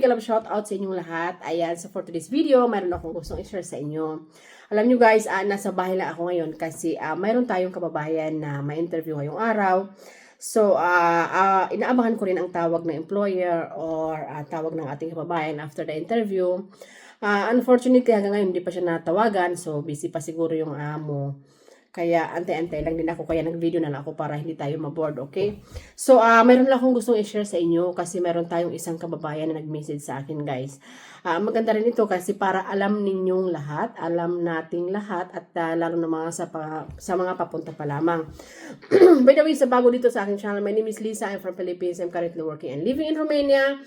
mega love shout out sa inyong lahat. Ayan, so for today's video, mayroon akong gustong i-share sa inyo. Alam nyo guys, nasa bahay lang ako ngayon kasi mayroon tayong kababayan na may interview ngayong araw. So, inaabangan ko rin ang tawag ng employer or tawag ng ating kababayan after the interview. Unfortunately, hanggang ngayon hindi pa siya natawagan. So, busy pa siguro yung amo. Kaya antay-antay lang din ako, kaya nag-video na lang ako para hindi tayo maboard, okay? So, mayroon lang akong gustong i-share sa inyo kasi mayroon tayong isang kababayan na nag-message sa akin, guys. Maganda rin ito kasi para alam ninyong lahat, alam nating lahat at lalo na mga sa mga papunta pa lamang. By the way, sa bago dito sa aking channel, my name is Lisa. I'm from Philippines. I'm currently working and living in Romania.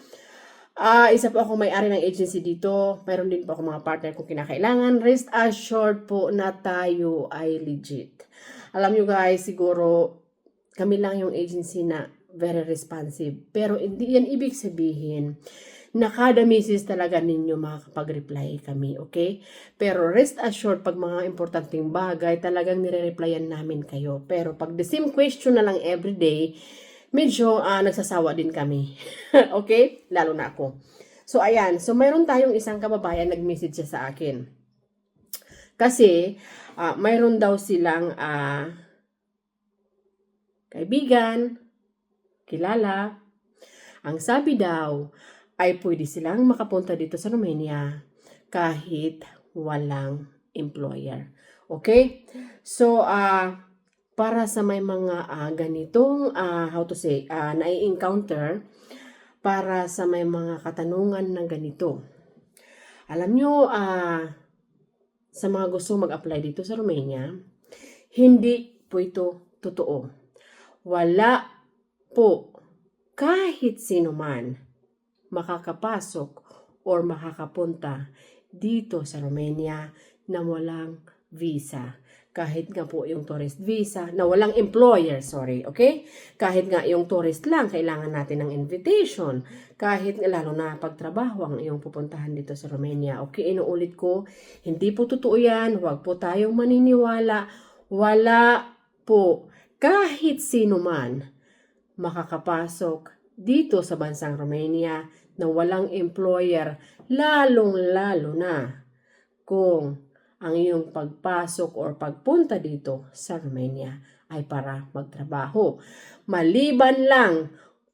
Isa po ako may-ari ng agency dito. Mayroon din po ako mga partner kung kinakailangan. Rest assured po na tayo ay legit. Alam nyo guys, siguro kami lang yung agency na very responsive. Pero hindi yan ibig sabihin na kada message talaga ninyo makakapag-reply kami, okay? Pero rest assured, pag mga importanteng bagay, talagang nire-replyan namin kayo. Pero pag the same question na lang everyday, medyo nagsasawa din kami. Okay? Lalo na ako. So, ayan. So, mayroon tayong isang kababayan nag-message siya sa akin. Kasi, mayroon daw silang kaibigan, kilala. Ang sabi daw ay pwede silang makapunta dito sa Romania kahit walang employer. Okay? So, para sa may mga ganitong, nai-encounter, para sa may mga katanungan ng ganito. Alam nyo, sa mga gusto mag-apply dito sa Romania, hindi po ito totoo. Wala po kahit sino man makakapasok or makakapunta dito sa Romania na walang visa. Kahit nga po yung tourist visa, na walang employer, okay? Kahit nga yung tourist lang, kailangan natin ng invitation. Kahit nga lalo na pagtrabaho ang iyong pupuntahan dito sa Romania. Okay, inuulit ko, hindi po totoo yan. Huwag po tayong maniniwala. Wala po kahit sino man makakapasok dito sa bansang Romania na walang employer, lalong-lalo na kung ang iyong pagpasok or pagpunta dito sa Romania ay para magtrabaho. Maliban lang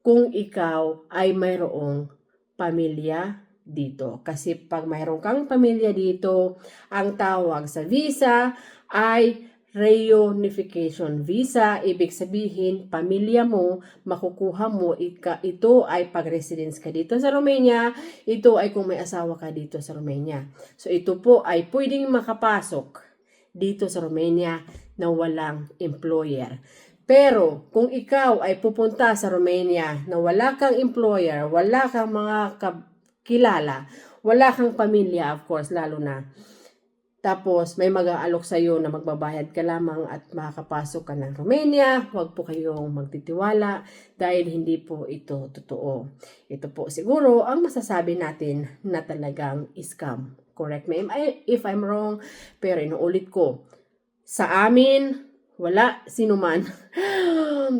kung ikaw ay mayroong pamilya dito. Kasi pag mayroong kang pamilya dito, ang tawag sa visa ay reunification visa. Ibig sabihin, pamilya mo, makukuha mo, ito ay pag-residence ka dito sa Romania, ito ay kung may asawa ka dito sa Romania. So ito po ay pwedeng makapasok dito sa Romania na walang employer. Pero kung ikaw ay pupunta sa Romania na wala kang employer, wala kang mga kilala, wala kang pamilya, of course, lalo na, tapos may mag-aalok sa iyo na magbabayad ka lamang at makakapasok ka ng Romania, huwag po kayong magtitiwala dahil hindi po ito totoo. Ito po siguro ang masasabi natin na talagang scam. Correct me if I'm wrong, pero inuulit ko, sa amin, wala sino man.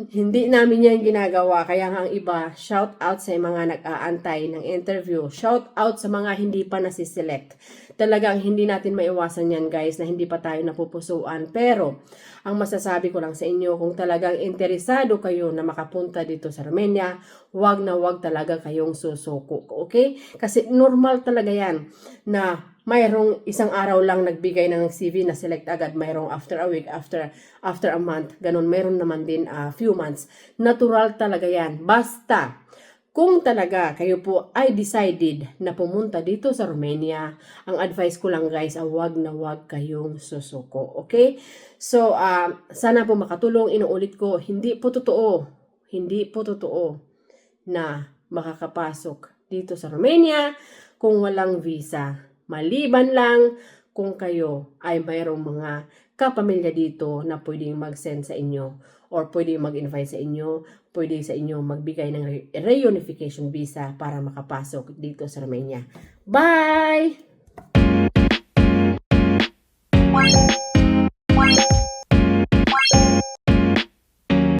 Hindi namin yan ginagawa. Kaya nga ang iba, shout out sa mga nag-aantay ng interview. Shout out sa mga hindi pa nasiselect. Talagang hindi natin maiwasan yan guys na hindi pa tayo napupusuan. Pero ang masasabi ko lang sa inyo, kung talagang interesado kayo na makapunta dito sa Romania, wag na wag talaga kayong susuko. Okay? Kasi normal talaga yan na mayroong isang araw lang nagbigay ng CV na select agad, mayroong after a week, after a month, ganun, mayroon naman din few months. Natural talaga yan. Basta, kung talaga kayo po ay decided na pumunta dito sa Romania, ang advice ko lang guys, wag na wag kayong susuko. Okay? So, sana po makatulong. Inuulit ko, hindi po totoo na makakapasok dito sa Romania kung walang visa. Maliban lang kung kayo ay mayroong mga kapamilya dito na pwedeng mag-send sa inyo or pwedeng mag-invite sa inyo, pwede sa inyo magbigay ng reunification visa para makapasok dito sa Romania. Bye!